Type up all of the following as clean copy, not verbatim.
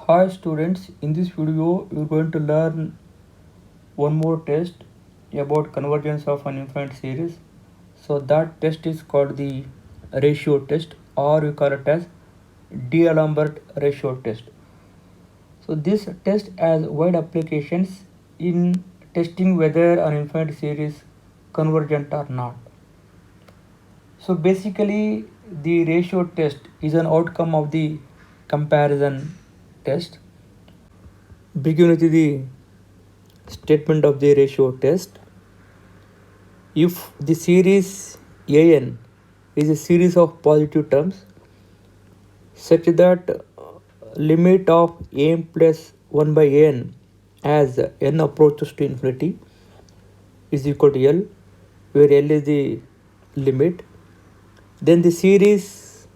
Hi students, in this video we are going to learn one more test about convergence of an infinite series. So that test is called the ratio test, or we call it as D'Alembert ratio test. So this test has wide applications in testing whether an infinite series convergent or not. So basically the ratio test is an outcome of the comparison test. Begin with the statement of the ratio test. If the series an is a series of positive terms such that limit of an plus 1 by n as n approaches to infinity is equal to L, where L is the limit, then the series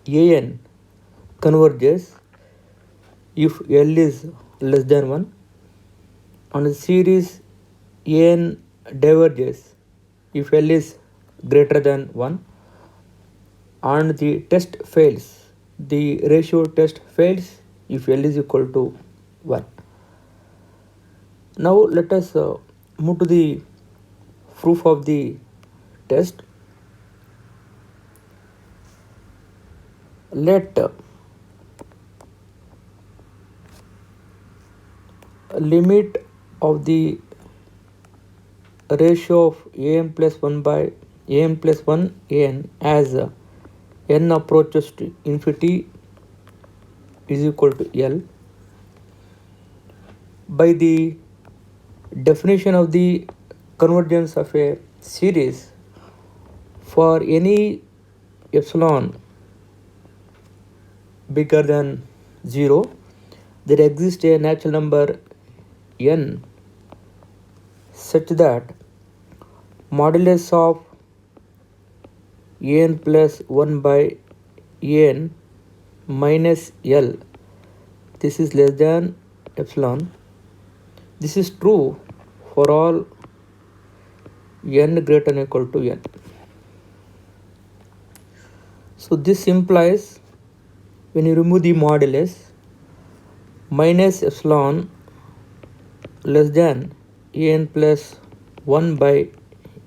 an converges if L is less than 1, and the series an diverges if L is greater than 1, and the test fails. The ratio test fails if L is equal to 1. Now let us move to the proof of the test. Let limit of the ratio of an plus 1 by an plus 1 an as n approaches to infinity is equal to L by the definition of the convergence of a series. For any epsilon bigger than 0, there exists a natural number n such that modulus of n plus 1 by n minus L, this is less than epsilon. This is true for all n greater than or equal to n. So this implies when you remove the modulus, minus epsilon less than n plus 1 by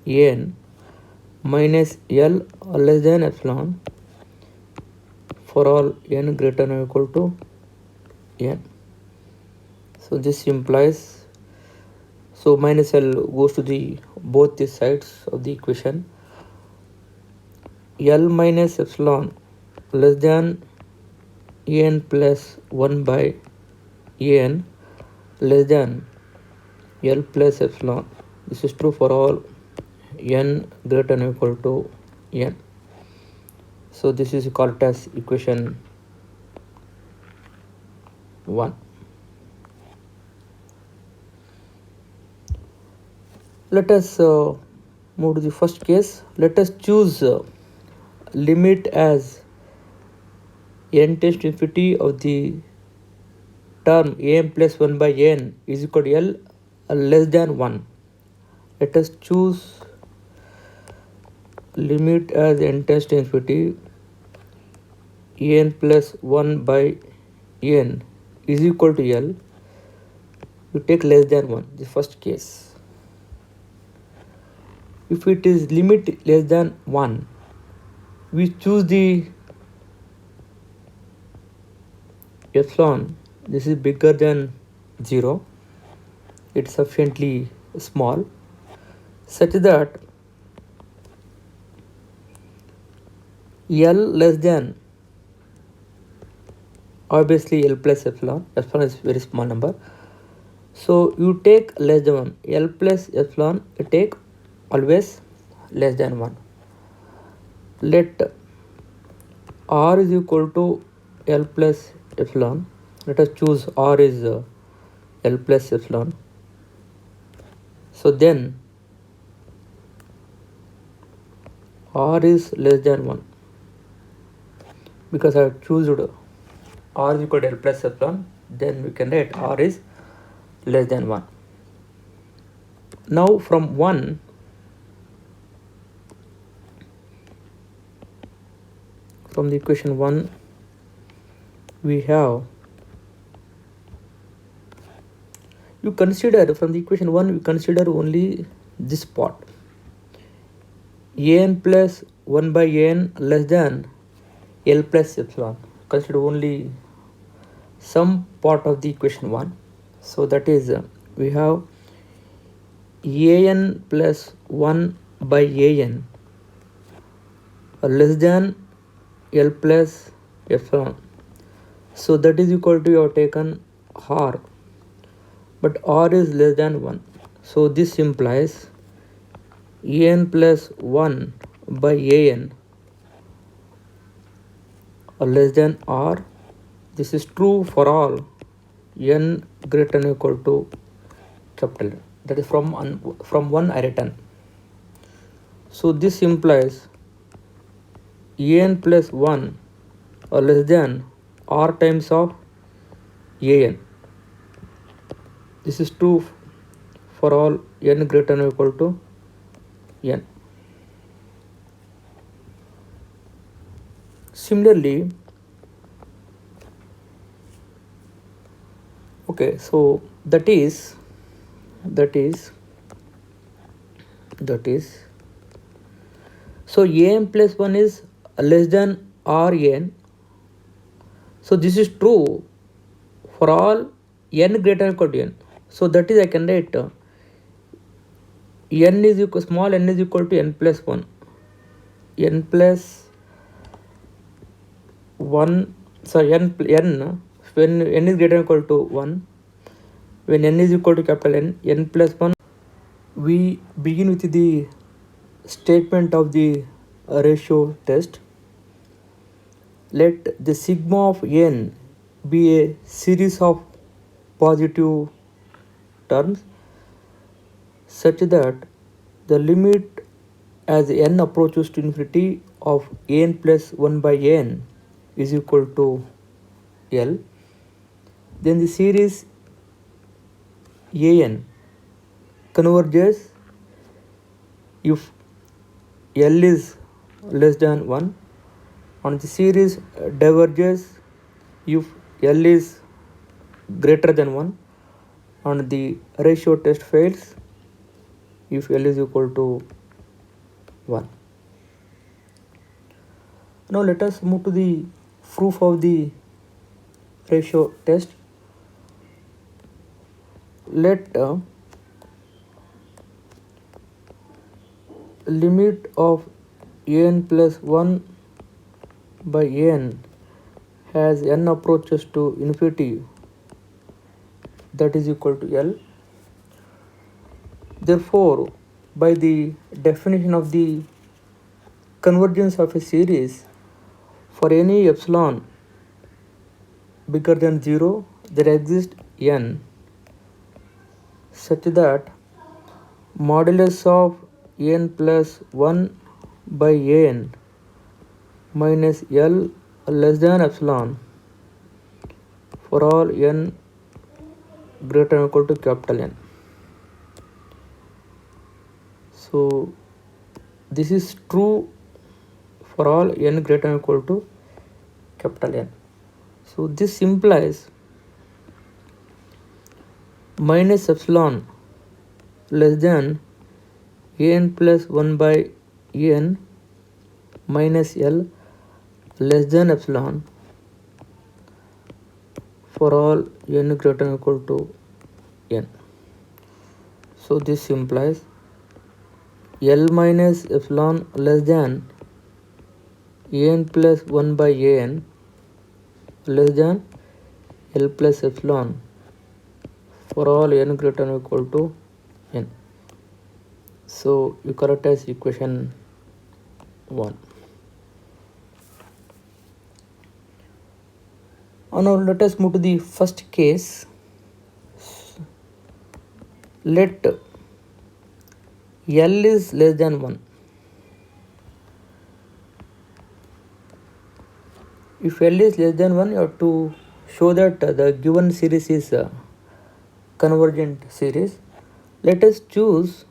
n minus L less than epsilon for all n greater than or equal to n. So this implies, so minus L goes to the both the sides of the equation. L minus epsilon less than n plus 1 by n less than L plus epsilon. This is true for all n greater than or equal to n. So this is called as equation 1. Let us move to the first case. Let us choose limit as n tends to infinity of the term an plus 1 by n is equal to L less than 1. Let us choose limit as n tends to infinity an plus 1 by n is equal to L. You take less than 1, the first case. If it is limit less than 1, we choose the epsilon, this is bigger than 0, it's sufficiently small, such that L less than, obviously L plus epsilon is very small number, so you take less than 1. L plus epsilon, you take always less than 1. Let R is equal to L plus epsilon. Let us choose R is L plus epsilon. So then R is less than 1, because I have chosen R is equal to L plus epsilon, then we can write R is less than 1. Now from 1, from the equation 1, we have You consider from the equation 1, you consider only this part. An plus 1 by n less than L plus epsilon. Consider only some part of the equation 1. So that is we have an plus 1 by an less than L plus epsilon. So that is equal to, you have taken r, but r is less than 1. So this implies an plus 1 by an less than r. This is true for all n greater than or equal to capital N. That is from 1 I written. So this implies an plus 1 or less than r times of an. This is true for all n greater than or equal to n. Similarly, okay, so that is so an plus 1 is less than rn. So this is true for all n greater than or equal to n. So that is, I can write n is equal, small n is equal to n plus 1. N plus 1, sorry, n when n is greater than or equal to 1, when n is equal to capital n plus 1. We begin with the statement of the ratio test. Let the sigma of n be a series of positive terms such that the limit as n approaches to infinity of n plus 1 by n is equal to L. Then the series an converges if L is less than 1, and the series diverges if L is greater than 1, and the ratio test fails if L is equal to 1. Now let us move to the proof of the ratio test. Let limit of n plus 1 by n has n approaches to infinity, that is equal to L. Therefore, by the definition of the convergence of a series, for any epsilon bigger than 0, there exists n such that modulus of n plus 1 by n minus L less than epsilon for all n greater than or equal to capital N. So this is true for all n greater than or equal to capital N. So this implies minus epsilon less than n plus 1 by n minus L less than epsilon for all n greater than or equal to n. So this implies L minus epsilon less than n plus 1 by n less than L plus epsilon for all n greater than or equal to n. So you characterize equation 1. Now let us move to the first case. Let L is less than 1. If L is less than 1, you have to show that the given series is a convergent series. Let us choose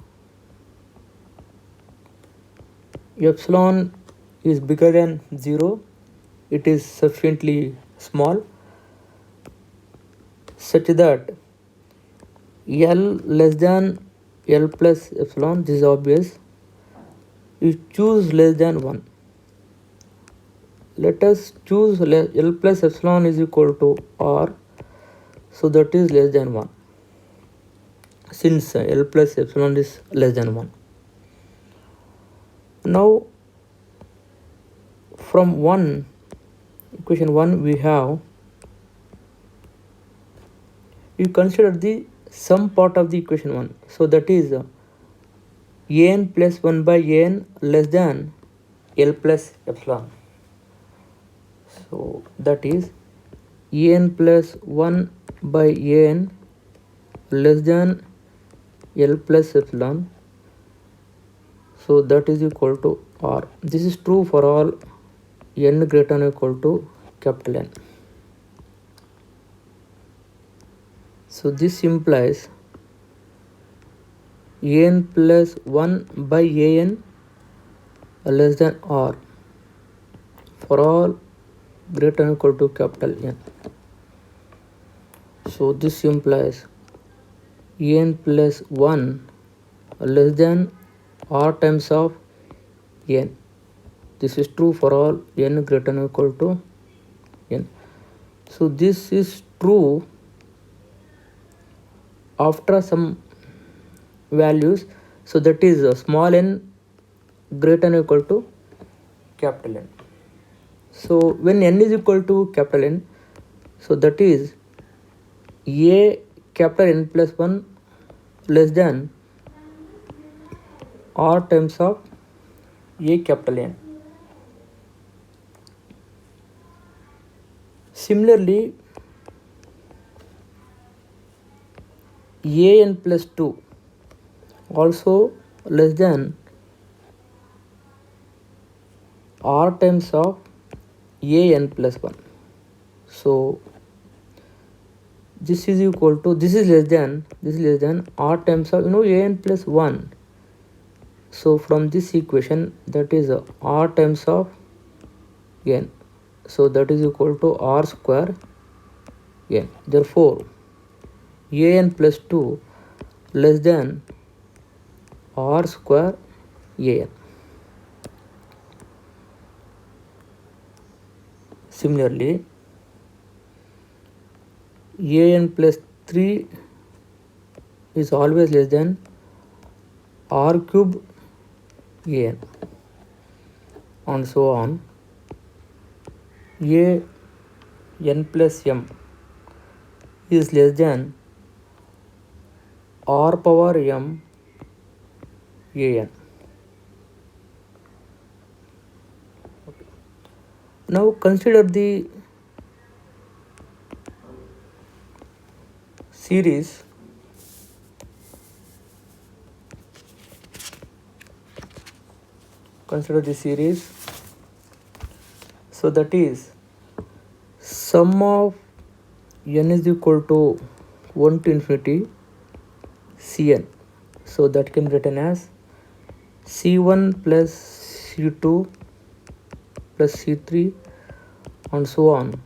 epsilon is bigger than 0, it is sufficiently small such that L less than L plus epsilon, this is obvious. You choose less than 1. Let us choose L plus epsilon is equal to R, so that is less than 1, since L plus epsilon is less than 1. Now from equation 1 we have, you consider the sum part of the equation 1, so that is an plus 1 by an less than L plus epsilon. So that is an plus 1 by an less than L plus epsilon, so that is equal to R. This is true for all n greater than or equal to capital N. So this implies an plus 1 by an less than R for all greater than or equal to capital N. So this implies n plus 1 less than R times of n. This is true for all n greater than or equal to n. So this is true after some values, so that is small n greater than or equal to capital N. So when n is equal to capital N, so that is a capital N plus 1 less than R times of a capital N. Similarly, an plus 2 also less than R times of an plus 1. So this is equal to, this is less than R times of an plus 1. So from this equation, that is R times of n, so that is equal to R square n. Therefore an plus 2 less than R square an. Similarly, an plus 3 is always less than R cube an, and so on. N plus m is less than R power m an. Now consider the series so that is sum of n is equal to 1 to infinity Cn, so that can be written as C1 plus C2 plus C3 and so on,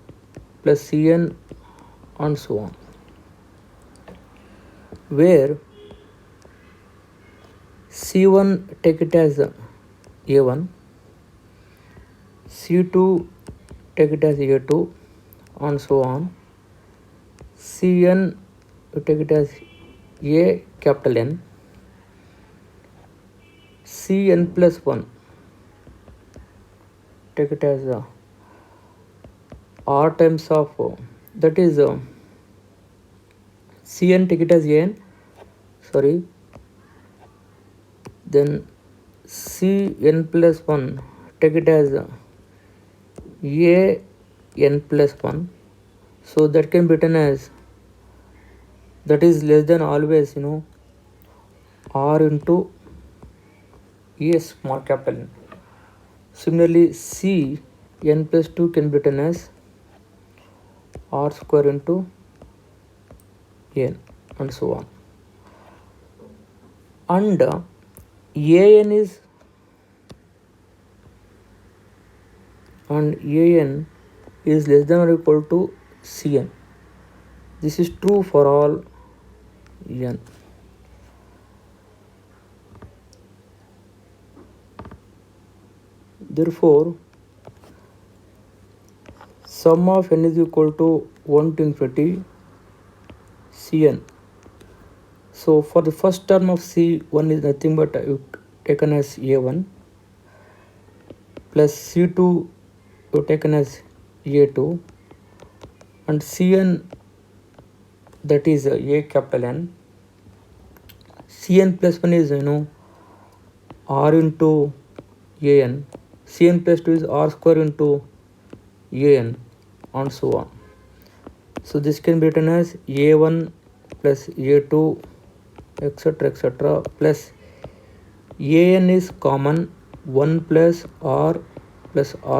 plus Cn and so on, where C1 take it as A1, C2 take it as A2 and so on, Cn you take it as A capital N, Cn plus 1 take it as R times of that is Cn take it as n, then Cn plus 1 take it as a n plus 1, so that can be written as, that is less than always R into a small capital N. Similarly, C n plus 2 can be written as R square into n and so on. And an is less than or equal to Cn. This is true for all n. Therefore, sum of n is equal to 1 to infinity Cn. So for the first term of C1 is nothing but taken as A1 plus C2 you taken as A2 and Cn, that is A capital N. Cn plus 1 is R into An. Cn plus 2 is R square into An and so on. So this can be written as A1 plus A2 etc plus An is common 1 plus R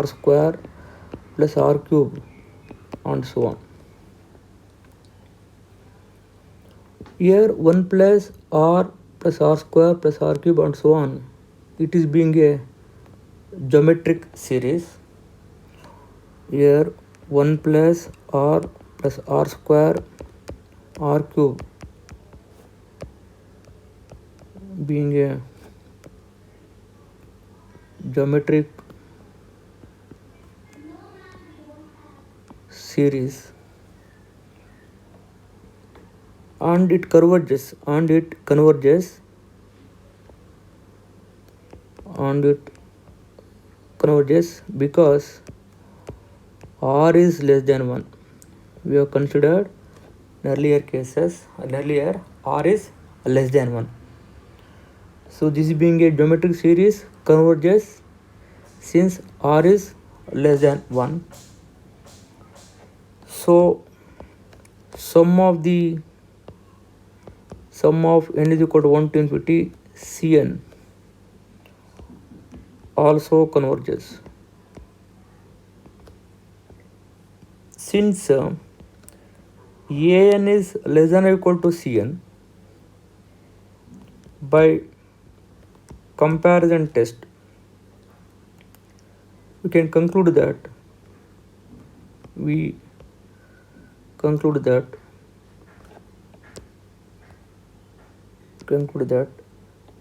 square plus R cube and so on. Here 1 plus R square plus R cube and so on, it is being a geometric series. Here 1 plus R square R cube being a geometric series and it converges because R is less than 1. We have considered in earlier cases, R is less than 1. So this being a geometric series converges since R is less than 1. So sum of n is equal to 1 to infinity Cn also converges. Since An is less than or equal to Cn, by comparison test we can conclude that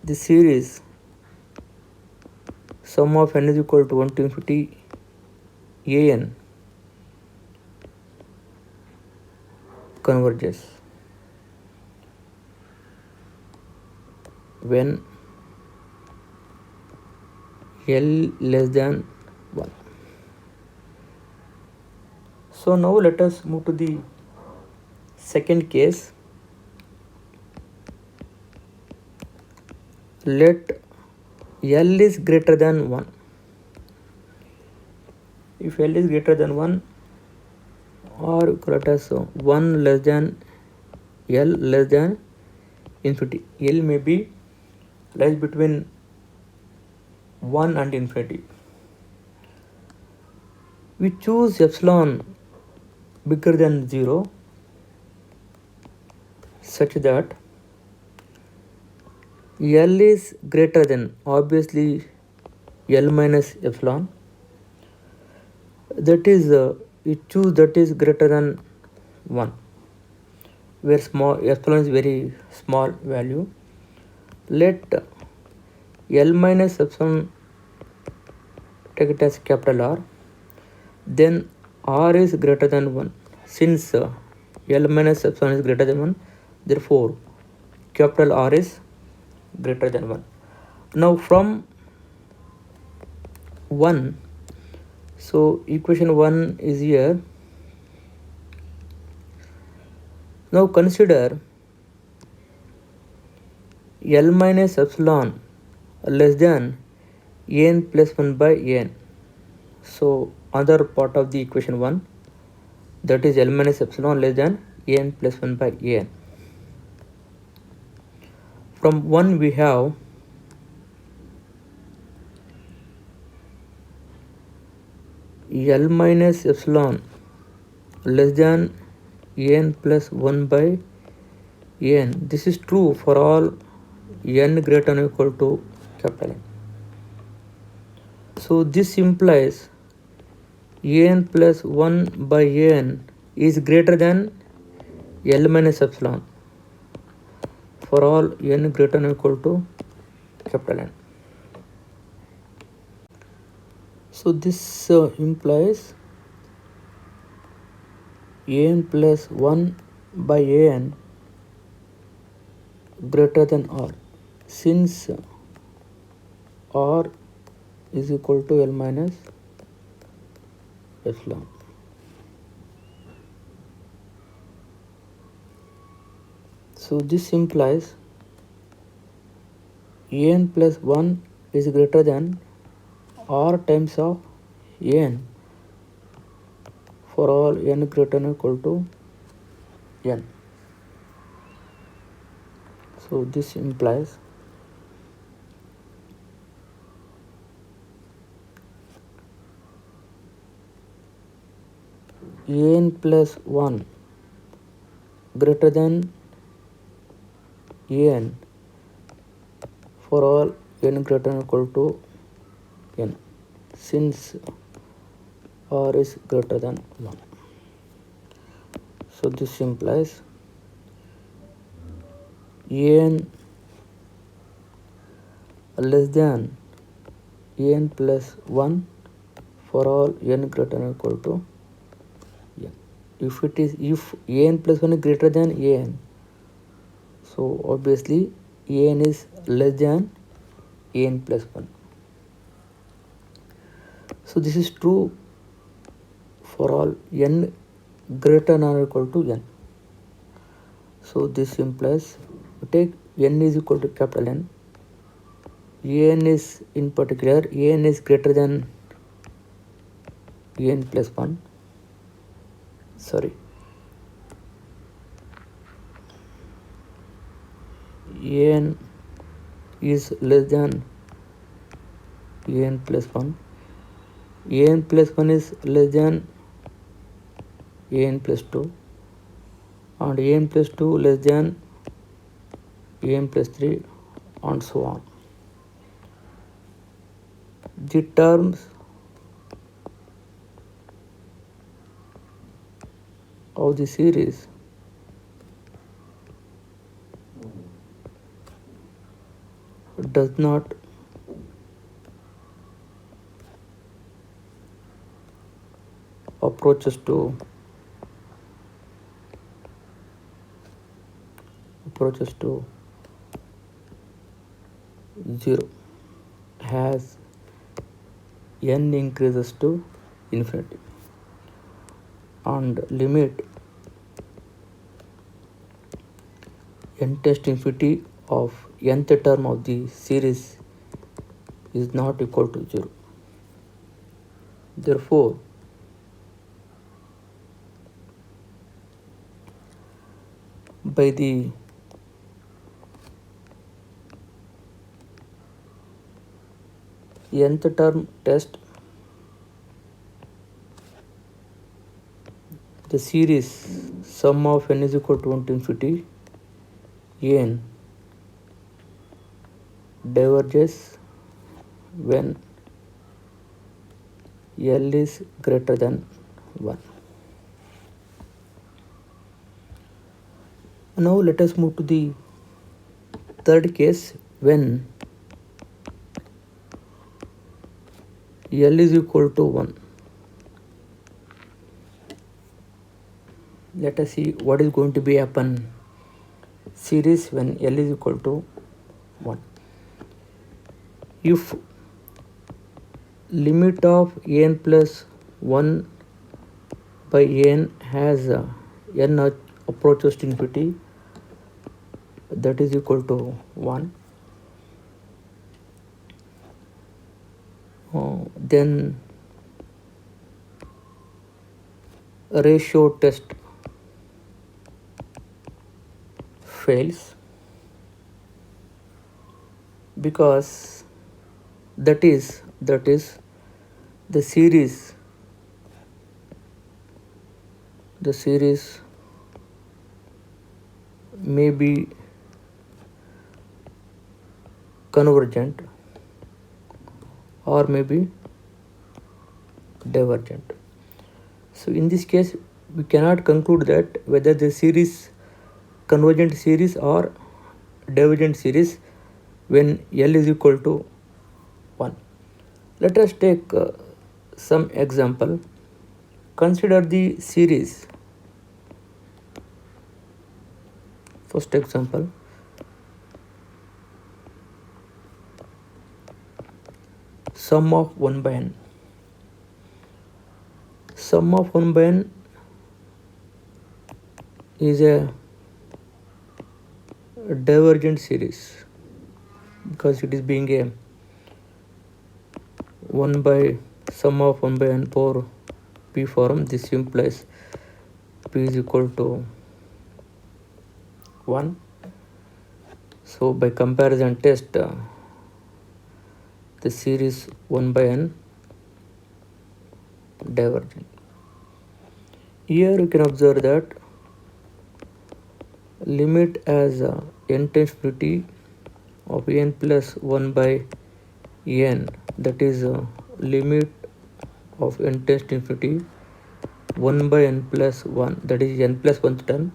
the series sum of n is equal to 1 to infinity An converges when L less than 1. So now let us move to the second case. Let L is greater than 1. If L is greater than 1 or let us 1 less than L less than infinity. L may be lies between 1 and infinity. We choose epsilon bigger than 0 such that L is greater than, obviously, L minus epsilon. That is, we choose that is greater than 1, where epsilon is very small value. Let L minus epsilon take it as capital R. Then R is greater than 1. Since L minus epsilon is greater than 1, therefore capital R is greater than 1. Now from 1, so equation 1 is here. Now consider L minus epsilon less than n plus 1 by n. So other part of the equation 1, that is L minus epsilon less than n plus 1 by n. From 1 we have L minus epsilon less than n plus 1 by n. This is true for all n greater than or equal to capital N. So this implies n plus 1 by n is greater than L minus epsilon. for all n greater than or equal to capital N. So this implies an plus 1 by an greater than r, since r is equal to L minus epsilon. So this implies an plus 1 is greater than r times of n for all n greater than or equal to n. So this implies an plus 1 greater than an for all n greater than or equal to n, since r is greater than 1. So this implies an less than an plus 1 for all n greater than or equal to n. If an plus 1 is greater than an, so obviously an is less than an plus 1. So this is true for all n greater than or equal to n. So this implies we take n is equal to capital N. An is in particular, an is greater than an plus 1. Sorry. An is less than an plus 1. An plus 1 is less than an plus 2, and an plus 2 less than an plus 3, and so on. The terms of the series does not approaches to 0 as n increases to infinity, and limit n tends to infinity of nth term of the series is not equal to 0. Therefore, by the nth term test, the series sum of n is equal to 1 to infinity n diverges when L is greater than 1. Now let us move to the third case, when L is equal to 1. Let us see what is going to be happen series when L is equal to 1. If limit of n plus 1 by n has n approaches to infinity, that is equal to 1, then ratio test fails, because that is the series may be convergent or may be divergent. So in this case, we cannot conclude that whether the series convergent series or divergent series when L is equal to 1. Let us take some example. Consider the series. First example, sum of 1 by n. Sum of 1 by n is a divergent series because it is being a 1 by sum of 1 by n power p form. This implies p is equal to 1. So by comparison test, the series 1 by n divergent. Here you can observe that limit as n tends to infinity of n plus 1 by n, that is limit of n tends to infinity 1 by n plus 1, that is n plus 1th term.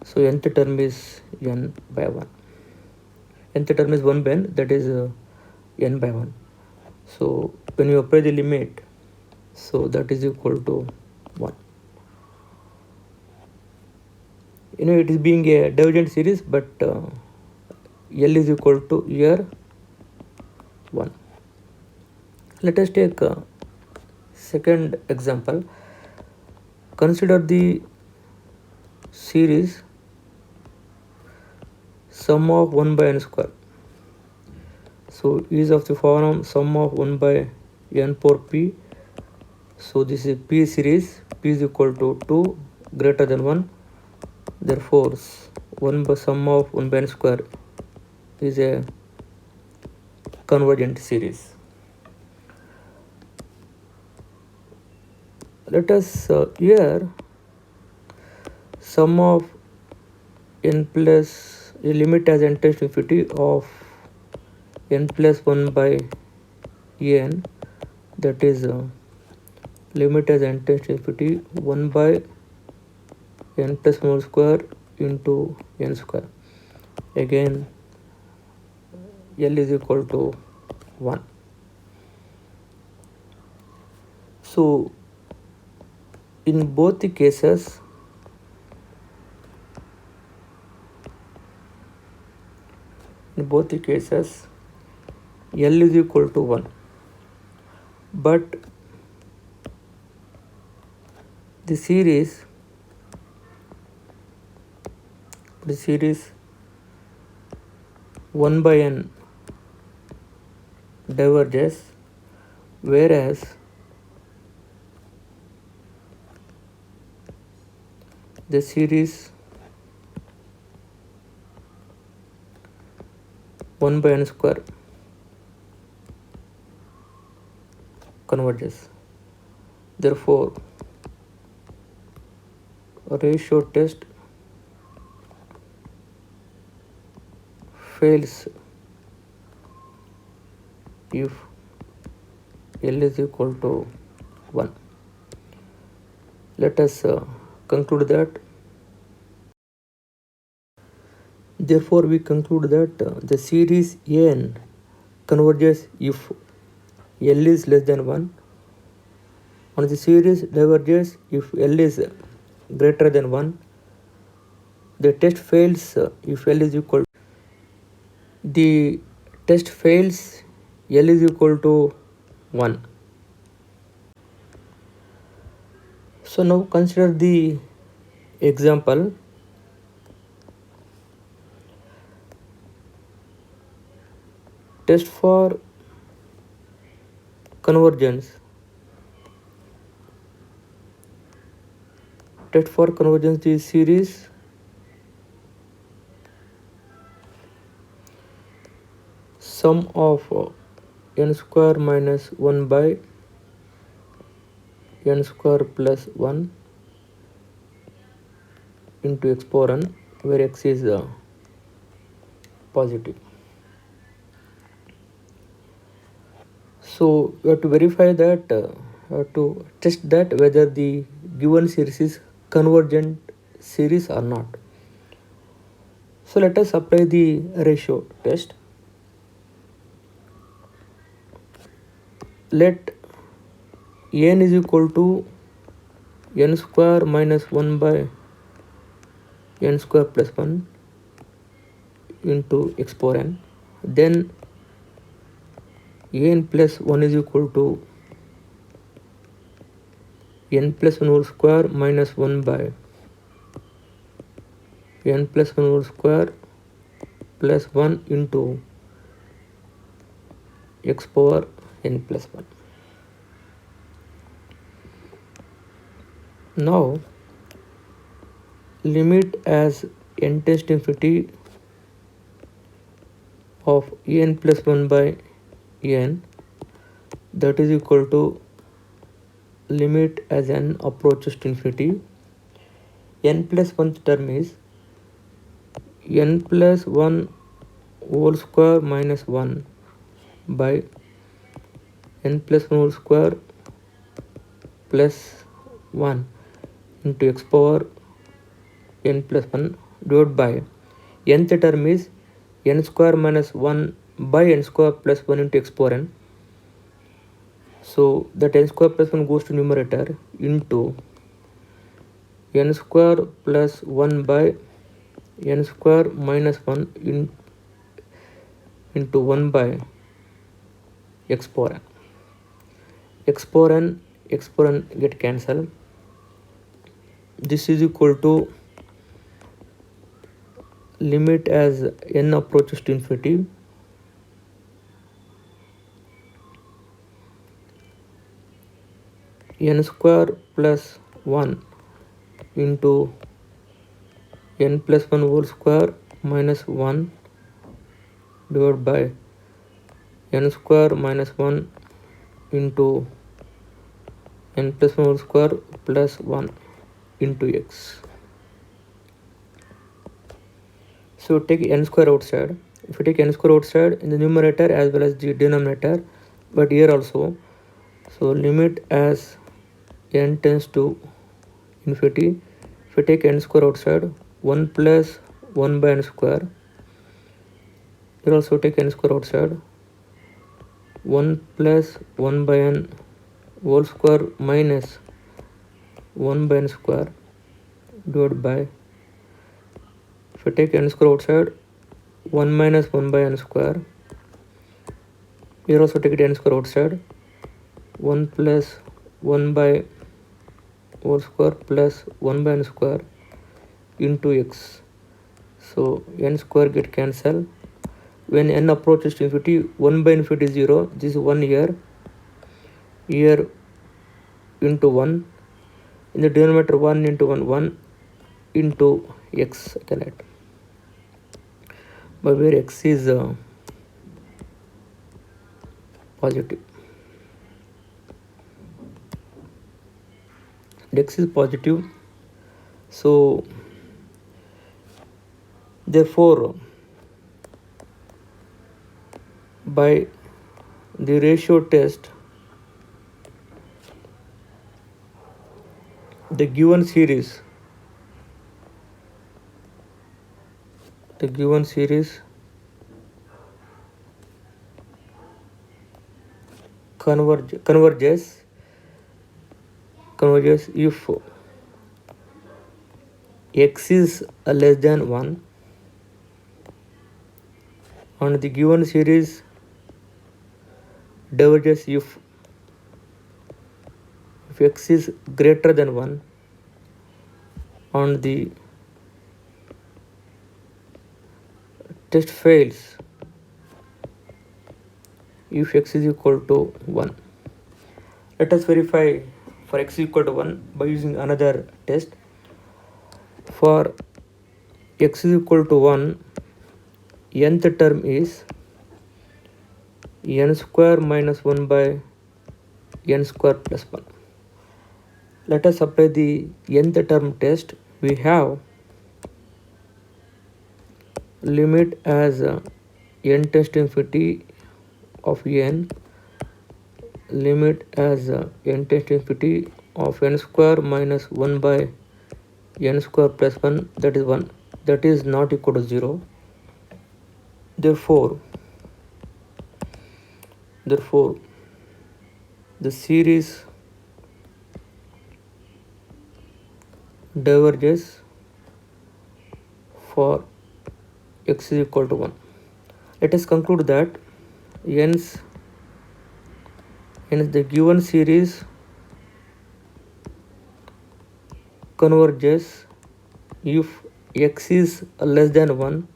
So nth term is n by 1. Nth term is 1 by n, that is n by 1. So when you apply the limit, so that is equal to 1. It is being a divergent series, but L is equal to here 1. Let us take a second example. Consider the series sum of 1 by n square. So is of the form sum of 1 by n power p. So this is p series, p is equal to 2 greater than 1. Therefore 1 by sum of 1 by n square is a convergent series. Let us here sum of n plus a limit as n tends to infinity of n plus 1 by n, that is limit as n tends to infinity 1 by n plus 1 square into n square. Again L is equal to 1. So in both the cases, L is equal to 1, but the series 1 by n diverges, whereas the series 1 by n square converges. Therefore ratio test fails if L is equal to 1. Let us conclude that. Therefore we conclude that the series n converges if L is less than 1, and the series diverges if L is greater than 1. The test fails if L is equal. The test fails L is equal to 1. So now consider the example. Test for convergence. Test for convergence is series sum of n square minus 1 by n square plus 1 into x power n, where x is positive. So we have to verify that, to test that whether the given series is convergent series or not. So let us apply the ratio test. Let n is equal to n square minus 1 by n square plus 1 into x power n. Then n plus 1 is equal to n plus 1 whole square minus 1 by n plus 1 whole square plus 1 into x power n plus 1. Now limit as n tends to infinity of n plus 1 by n, that is equal to limit as n approaches to infinity. N plus 1th term is n plus 1 whole square minus 1 by n plus 1 whole square plus 1 into x power n plus 1 divided by nth term is n square minus 1 by n square plus 1 into x power n. So that n square plus 1 goes to numerator into n square plus 1 by n square minus 1 into 1 by x power n. X power n get cancelled. This is equal to limit as n approaches to infinity n square plus 1 into n plus 1 whole square minus 1 divided by n square minus 1 into n plus 1 whole square plus 1 into x. So take n square outside. If you take n square outside in the numerator as well as the denominator, but here also, so limit as n tends to infinity. If you take n square outside, 1 plus 1 by n square. Here also take n square outside, 1 plus 1 by n whole square minus 1 by n square divided by, if you take n square outside, 1 minus 1 by n square. Here also take n square outside, 1 plus 1 by whole square plus 1 by n square into x. So n square get cancelled. When n approaches to infinity, 1 by infinity is 0. This is 1 here into 1. In the denominator 1 into 1 into x I can write. But where x is positive. X is positive. So therefore by the ratio test, the given series converges if x is less than 1 and the given series diverges if x is greater than 1 and the test fails if x is equal to 1. Let us verify for x equal to 1 by using another test. For x is equal to 1, nth term is n square minus 1 by n square plus 1. Let us apply the nth term test. We have limit as n tends to infinity of n, limit as n tends to infinity of n square minus 1 by n square plus 1, that is 1. that is not equal to 0. Therefore the series diverges for x is equal to 1. Let us conclude that hence the given series converges if x is less than 1,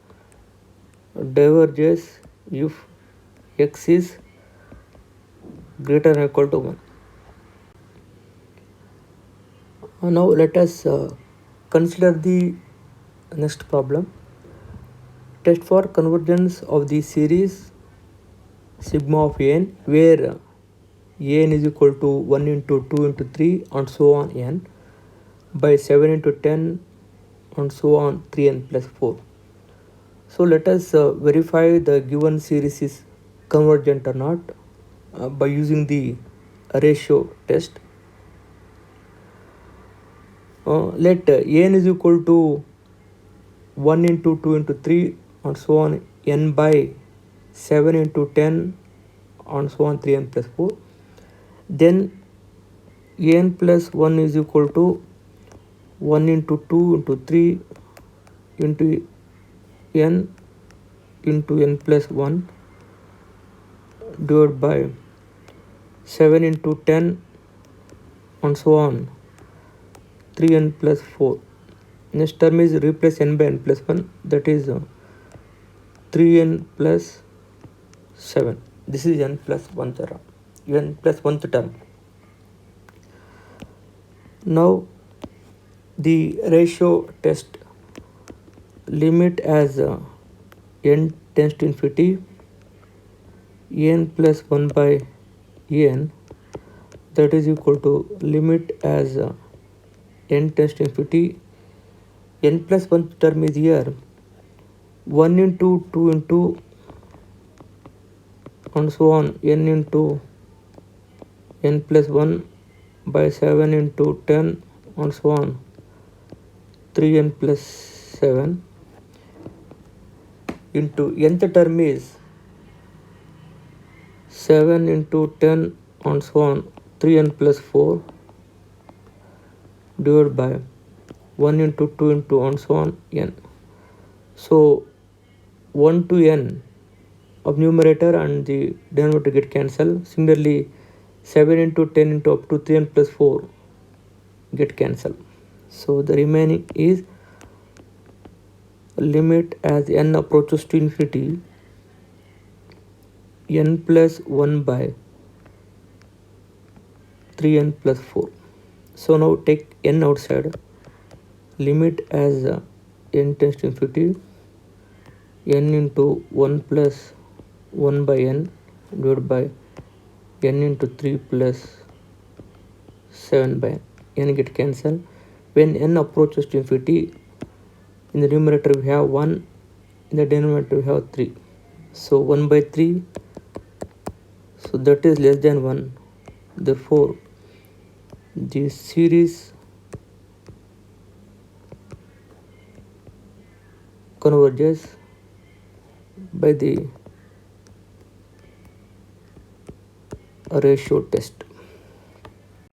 diverges if x is greater than or equal to 1. Now let us consider the next problem. Test for convergence of the series sigma of n, where n is equal to 1 into 2 into 3 and so on n, by 7 into 10 and so on 3n plus 4. So let us verify the given series is convergent or not by using the ratio test. Let n is equal to 1 into 2 into 3 and so on n by 7 into 10 and so on 3n plus 4. Then n plus 1 is equal to 1 into 2 into 3 into n plus 1 divided by 7 into 10 and so on 3n plus 4. Next term is replace n by n plus 1, that is 3n plus 7. This is n plus 1th term. Now the ratio test, limit as n tends to infinity n plus 1 by n, that is equal to limit as n tends to infinity, n plus 1th term is here 1 into 2 into and so on n into n plus 1 by 7 into 10 and so on 3n plus 7 into nth term is 7 into 10 and so on 3n plus 4 divided by 1 into 2 into and so on n. So 1 to n of numerator and the denominator get cancelled. Similarly 7 into 10 into up to 3n plus 4 get cancelled. So the remaining is limit as n approaches to infinity n plus 1 by 3n plus 4. So now take n outside, limit as n tends to infinity n into 1 plus 1 by n divided by n into 3 plus 7 by n get cancelled. When n approaches to infinity, in the numerator we have 1, in the denominator we have 3. So 1 by 3, so that is less than 1. Therefore the series converges by the ratio test.